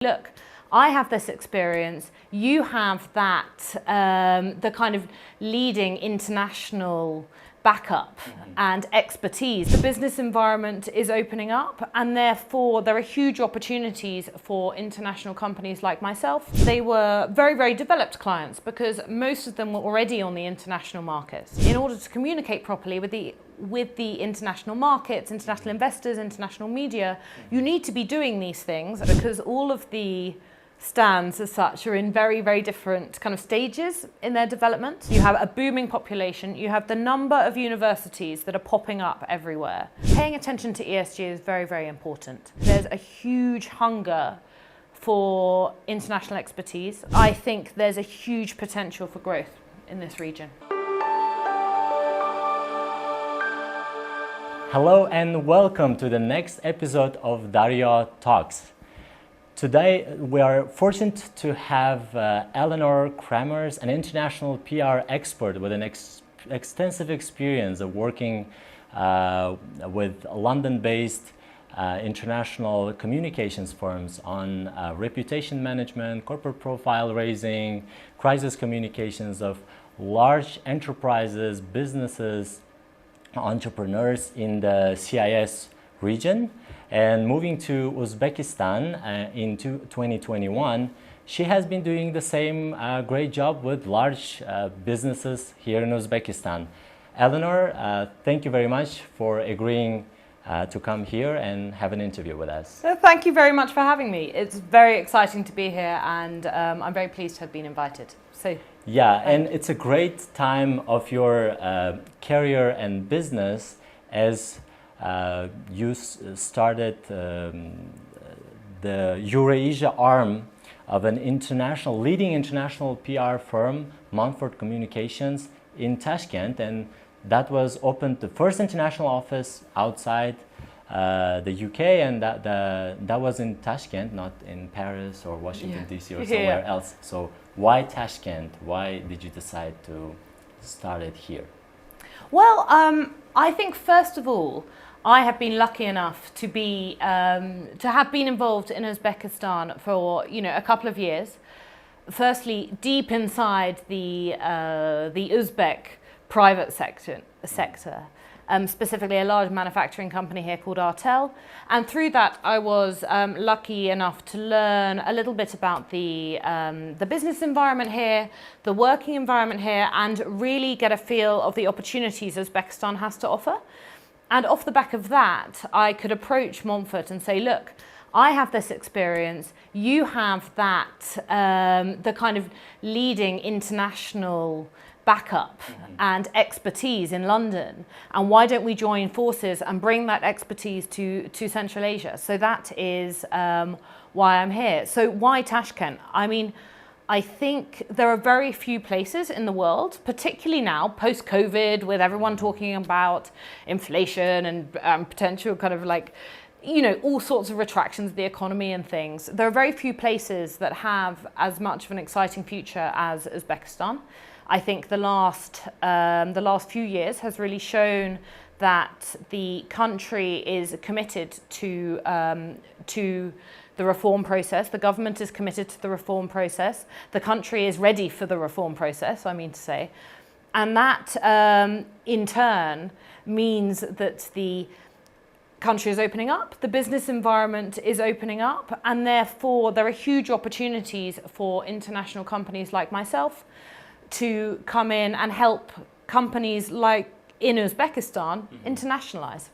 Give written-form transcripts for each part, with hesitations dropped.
Look, I have this experience, you have that, the kind of leading international backup and expertise. The business environment is opening up, and therefore there are huge opportunities for international companies like myself. They were very, very developed clients because most of them were already on the international markets. In order to communicate properly with the international markets, international investors, international media, you need to be doing these things because all of the stands as such are in very, very different kind of stages in their development. You have a booming population, you have the number of universities that are popping up everywhere. Paying attention to ESG is very, very important. There's a huge hunger for international expertise. I think there's a huge potential for growth in this region. Hello and welcome to the next episode of Daryo Talks. Today we are fortunate to have Eleanor Kramers, an international PR expert with an extensive experience of working with London-based international communications firms on reputation management, corporate profile raising, crisis communications of large enterprises, businesses, entrepreneurs in the CIS region. And moving to Uzbekistan in 2021, she has been doing the same great job with large businesses here in Uzbekistan. Eleanor, thank you very much for agreeing to come here and have an interview with us. Thank you very much for having me. It's very exciting to be here, and I'm very pleased to have been invited. Yeah, and it's a great time of your career and business as you started the Eurasia arm of an leading international PR firm, Montfort Communications, in Tashkent, and that was opened the first international office outside the UK, and that was in Tashkent, not in Paris or Washington DC or somewhere else. So why Tashkent? Why did you decide to start it here? Well, I think first of all, I have been lucky enough to have been involved in Uzbekistan for a couple of years. Firstly, deep inside the Uzbek private sector, specifically a large manufacturing company here called Artel, and through that I was lucky enough to learn a little bit about the business environment here, the working environment here, and really get a feel of the opportunities Uzbekistan has to offer. And off the back of that, I could approach Montfort and say, look, I have this experience, you have that, the kind of leading international backup and expertise in London, and why don't we join forces and bring that expertise to Central Asia? So that is why I'm here. So why Tashkent? I mean, I think there are very few places in the world, particularly now, post-COVID, with everyone talking about inflation and potential kind of all sorts of retractions of the economy and things. There are very few places that have as much of an exciting future as Uzbekistan. I think the last few years has really shown that the country is committed to the reform process. The government is committed to the reform process. The country is ready for the reform process, I mean to say. And that, in turn, means that the country is opening up, the business environment is opening up, and therefore there are huge opportunities for international companies like myself to come in and help companies like in Uzbekistan internationalize.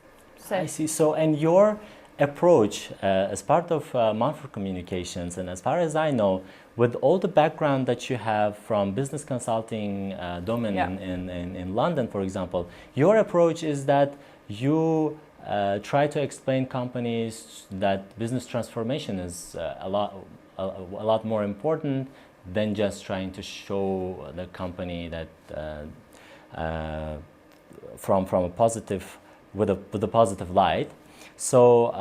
I see. So, and your approach as part of Montfort Communications, and as far as I know, with all the background that you have from business consulting domain in London, for example, your approach is that you try to explain companies that business transformation is a lot more important than just trying to show the company that from a positive with a positive light. So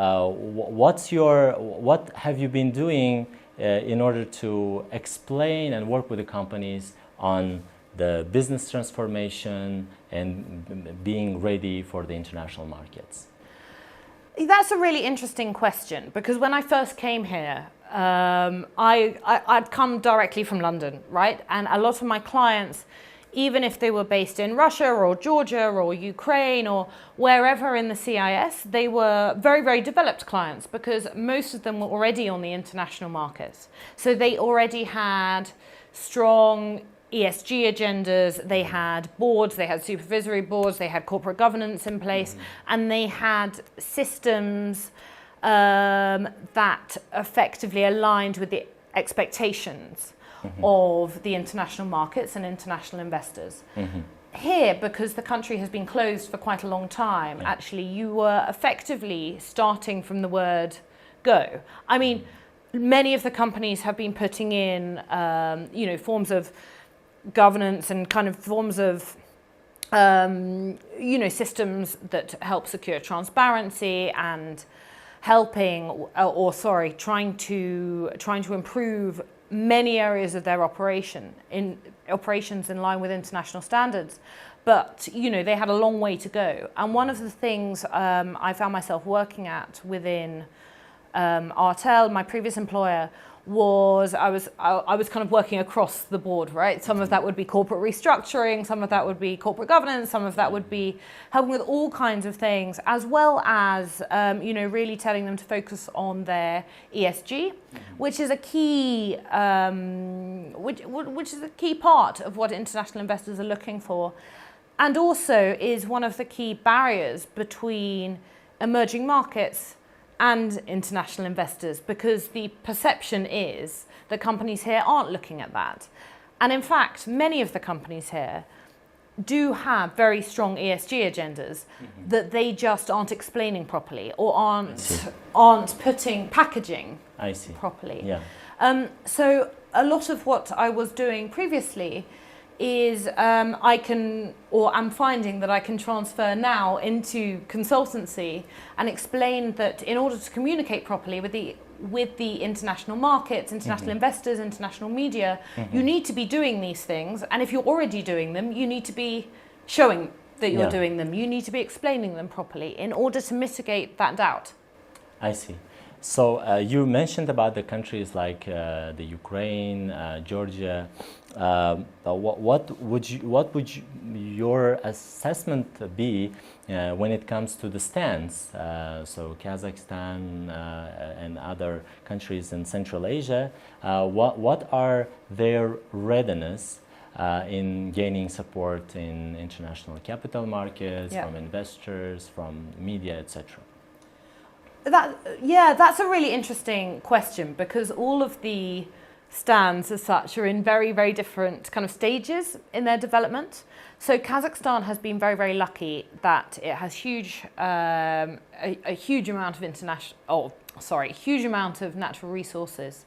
what have you been doing in order to explain and work with the companies on the business transformation and being ready for the international markets? That's a really interesting question, because when I first came here, I'd come directly from London, right? And a lot of my clients, even if they were based in Russia or Georgia or Ukraine or wherever in the CIS, they were very, very developed clients because most of them were already on the international markets. So they already had strong ESG agendas, they had boards, they had supervisory boards, they had corporate governance in place, and they had systems that effectively aligned with the expectations of the international markets and international investors. Here, because the country has been closed for quite a long time, actually you were effectively starting from the word go. I mean, many of the companies have been putting in, forms of governance and kind of forms of, systems that help secure transparency and trying to improve many areas of their operations in line with international standards. But, they had a long way to go. And one of the things I found myself working at within Artel, my previous employer, was I was kind of working across the board, right? Some of that would be corporate restructuring, some of that would be corporate governance, some of that would be helping with all kinds of things, as well as really telling them to focus on their ESG, which is a key which is a key part of what international investors are looking for, and also is one of the key barriers between emerging markets and international investors, because the perception is that companies here aren't looking at that. And in fact, many of the companies here do have very strong ESG agendas that they just aren't explaining properly or aren't packaging properly. Yeah. So a lot of what I was doing previously is I'm finding that I can transfer now into consultancy and explain that in order to communicate properly with the international markets, international investors, international media, you need to be doing these things. And if you're already doing them, you need to be showing that you're doing them. You need to be explaining them properly in order to mitigate that doubt. I see. So you mentioned about the countries like the Ukraine, Georgia. What would your assessment be when it comes to the stance? So Kazakhstan and other countries in Central Asia, what are their readiness in gaining support in international capital markets, from investors, from media, etc.? That's a really interesting question, because all of the stands as such are in very, very different kind of stages in their development. So Kazakhstan has been very, very lucky that it has a huge amount of natural resources,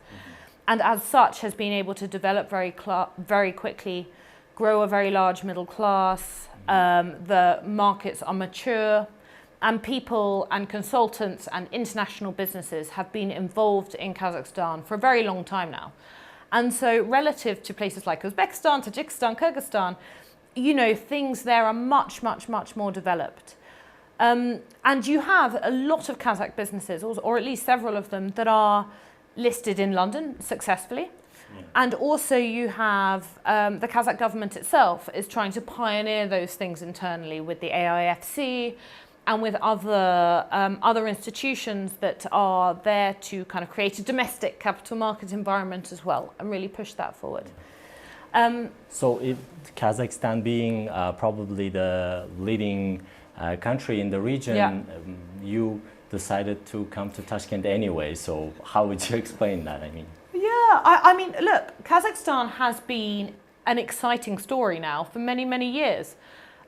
and as such has been able to develop very quickly, grow a very large middle class. The markets are mature. And people and consultants and international businesses have been involved in Kazakhstan for a very long time now. And so relative to places like Uzbekistan, Tajikistan, Kyrgyzstan, things there are much, much, much more developed. And you have a lot of Kazakh businesses, or at least several of them, that are listed in London successfully. And also you have the Kazakh government itself is trying to pioneer those things internally with the AIFC, and with other institutions that are there to kind of create a domestic capital market environment as well, and really push that forward. So if Kazakhstan being probably the leading country in the region, you decided to come to Tashkent anyway, so how would you explain that? I mean, look, Kazakhstan has been an exciting story now for many, many years.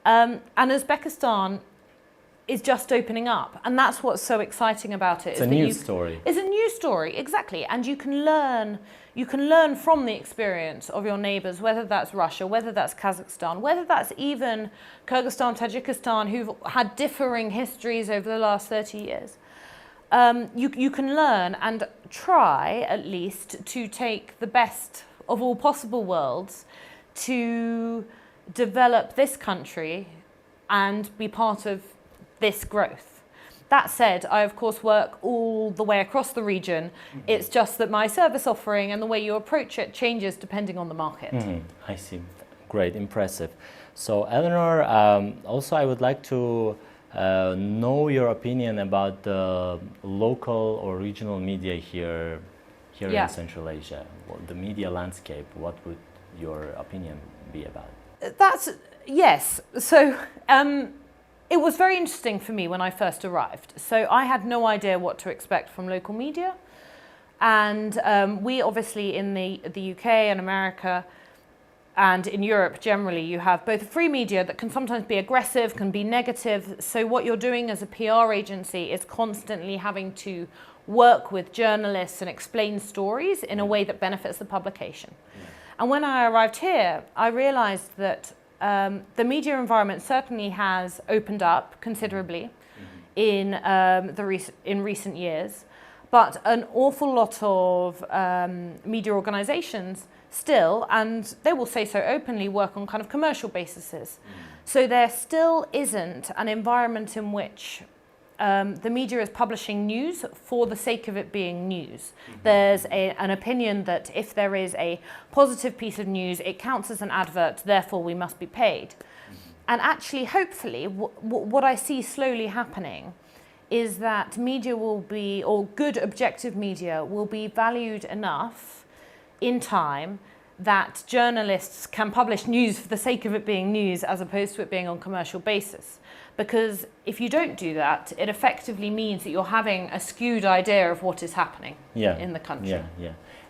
And Uzbekistan is just opening up, and that's what's so exciting about it. It's a new story. It's a new story, exactly, and you can learn from the experience of your neighbours, whether that's Russia, whether that's Kazakhstan, whether that's even Kyrgyzstan, Tajikistan, who've had differing histories over the last 30 years. You can learn and try, at least, to take the best of all possible worlds to develop this country and be part of this growth. That said, I of course work all the way across the region. It's just that my service offering and the way you approach it changes depending on the market. I see. Great, impressive. So Eleanor, also I would like to know your opinion about the local or regional media here in Central Asia, the media landscape. What would your opinion be about? Yes. So it was very interesting for me when I first arrived. So I had no idea what to expect from local media. And we obviously in the UK and America and in Europe generally, you have both free media that can sometimes be aggressive, can be negative. So what you're doing as a PR agency is constantly having to work with journalists and explain stories in a way that benefits the publication. And when I arrived here, I realized that the media environment certainly has opened up considerably in recent years, but an awful lot of media organizations still, and they will say so openly, work on kind of commercial bases. So there still isn't an environment in which the media is publishing news for the sake of it being news. There's an opinion that if there is a positive piece of news, it counts as an advert, therefore we must be paid. And actually, hopefully, what I see slowly happening is that media will be, or good objective media will be valued enough in time that journalists can publish news for the sake of it being news as opposed to it being on commercial basis. Because if you don't do that, it effectively means that you're having a skewed idea of what is happening in the country.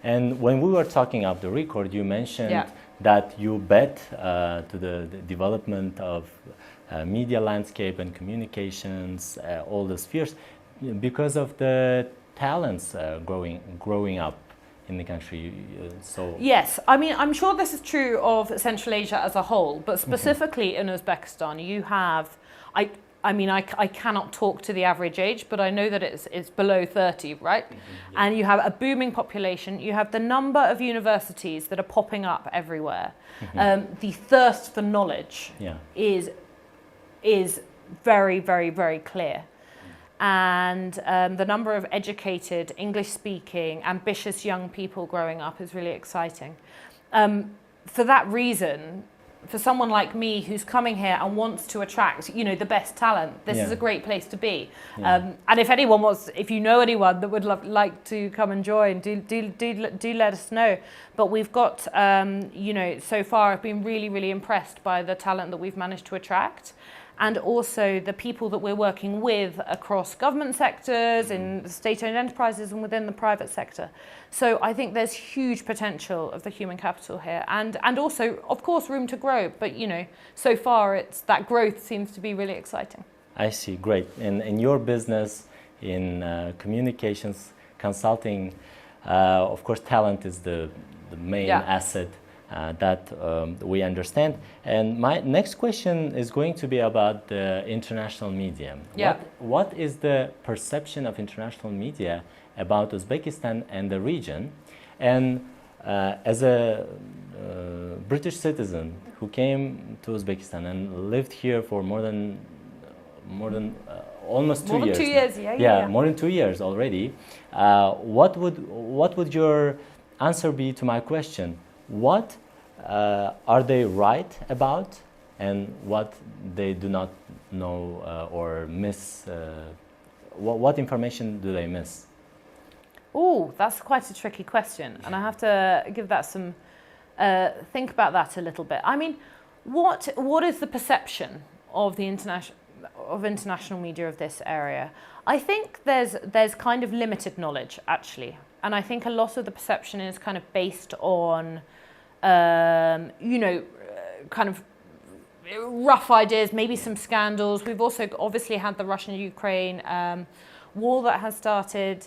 And when we were talking off the record, you mentioned that you bet to the development of media landscape and communications, all the spheres, because of the talents growing up in the country. So yes, I mean, I'm sure this is true of Central Asia as a whole, but specifically in Uzbekistan, you have, I cannot talk to the average age, but I know that it's below 30, right? And you have a booming population. You have the number of universities that are popping up everywhere. The thirst for knowledge is very, very, very clear. And the number of educated, English-speaking, ambitious young people growing up is really exciting. For that reason, for someone like me who's coming here and wants to attract, the best talent, this is a great place to be. And if you know anyone that would like to come and join, do let us know. But we've got, so far I've been really, really impressed by the talent that we've managed to attract. And also the people that we're working with across government sectors, in state-owned enterprises and within the private sector. So I think there's huge potential of the human capital here, and also, of course, room to grow. But, so far that growth seems to be really exciting. I see, great. And in your business, in communications, consulting, of course, talent is the main asset. That we understand. And my next question is going to be about the international media. What is the perception of international media about Uzbekistan and the region? And as a British citizen who came to Uzbekistan and lived here for more than almost 2 years. 2 years, more than 2 years already. What would your answer be to my question? What are they right about, and what they do not know or miss? What information do they miss? Oh, that's quite a tricky question, and I have to give that some think about that a little bit. I mean, what is the perception of the international media of this area? I think there's kind of limited knowledge actually, and I think a lot of the perception is kind of based on kind of rough ideas, maybe some scandals. We've also obviously had the Russian-Ukraine war that has started.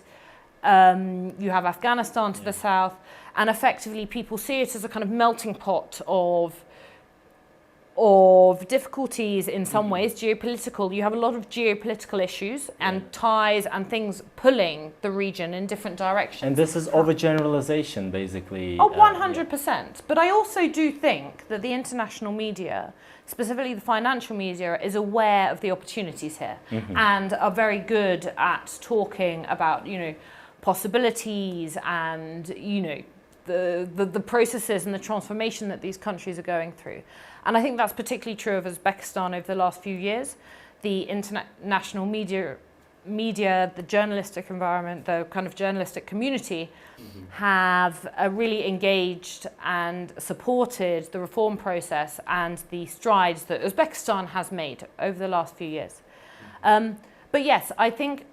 You have Afghanistan to the south, and effectively people see it as a kind of melting pot of of difficulties in some ways, geopolitical. You have a lot of geopolitical issues and ties and things pulling the region in different directions. And this is overgeneralization, basically. Oh, 100%. But I also do think that the international media, specifically the financial media, is aware of the opportunities here and are very good at talking about, possibilities and, the processes and the transformation that these countries are going through. And I think that's particularly true of Uzbekistan over the last few years. The international media, the journalistic environment, the kind of journalistic community have really engaged and supported the reform process and the strides that Uzbekistan has made over the last few years. But yes, I think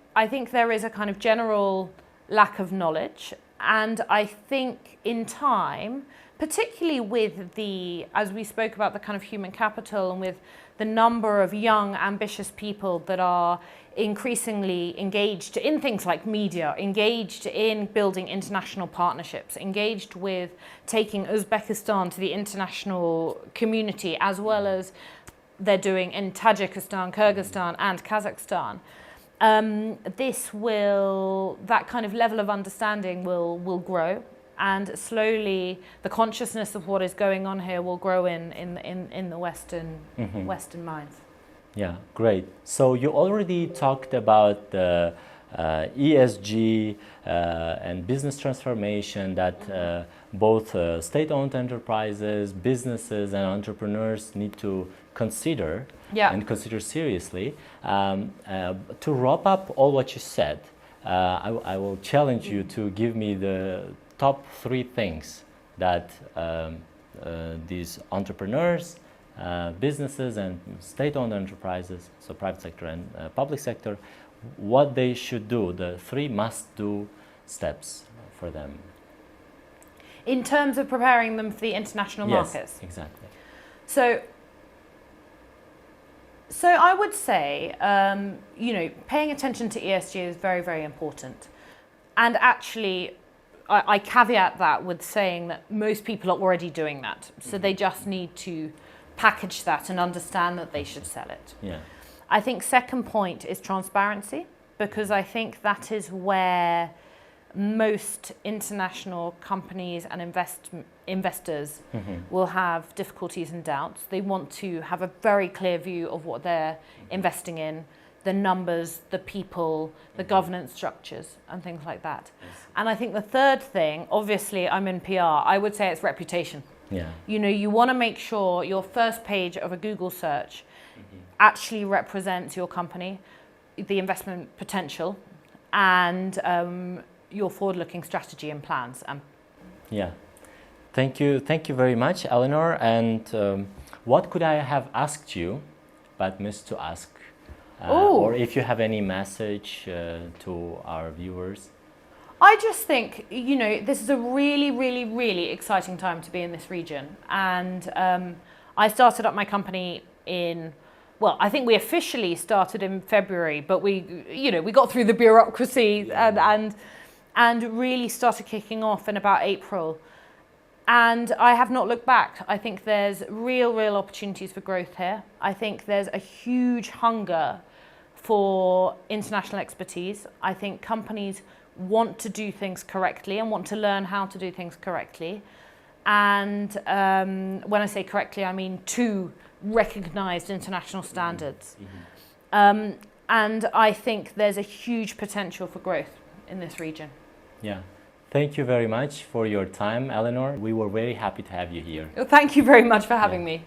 there is a kind of general lack of knowledge, and I think in time, particularly with as we spoke about the kind of human capital and with the number of young, ambitious people that are increasingly engaged in things like media, engaged in building international partnerships, engaged with taking Uzbekistan to the international community, as well as they're doing in Tajikistan, Kyrgyzstan and Kazakhstan. That kind of level of understanding will grow, and slowly the consciousness of what is going on here will grow in the Western minds. Yeah, great. So you already talked about the ESG and business transformation that both state-owned enterprises, businesses and entrepreneurs need to consider and consider seriously. To wrap up all what you said, I will challenge you to give me the top 3 things that these entrepreneurs, businesses and state-owned enterprises, so private sector and public sector, what they should do, the 3 must-do steps for them. In terms of preparing them for the international markets? Yes, exactly. So I would say, paying attention to ESG is very, very important. And actually, I caveat that with saying that most people are already doing that. So they just need to package that and understand that they should sell it. Yeah. I think second point is transparency, because I think that is where most international companies and investors will have difficulties and doubts. They want to have a very clear view of what they're investing in, the numbers, the people, the governance structures and things like that. Yes. And I think the third thing, obviously I'm in PR, I would say it's reputation. Yeah. You want to make sure your first page of a Google search actually represents your company, the investment potential, and your forward-looking strategy and plans. Yeah, thank you very much, Eleanor. And what could I have asked you, but missed to ask? Or if you have any message to our viewers? I just think, this is a really, really, really exciting time to be in this region. And I started up my company I think we officially started in February, but we got through the bureaucracy and really started kicking off in about April. And I have not looked back. I think there's real opportunities for growth here. I think there's a huge hunger for international expertise. I think companies want to do things correctly and want to learn how to do things correctly. And when I say correctly, I mean to recognized international standards. And I think there's a huge potential for growth in this region. Yeah. Thank you very much for your time, Eleanor. We were very happy to have you here. Well, thank you very much for having me.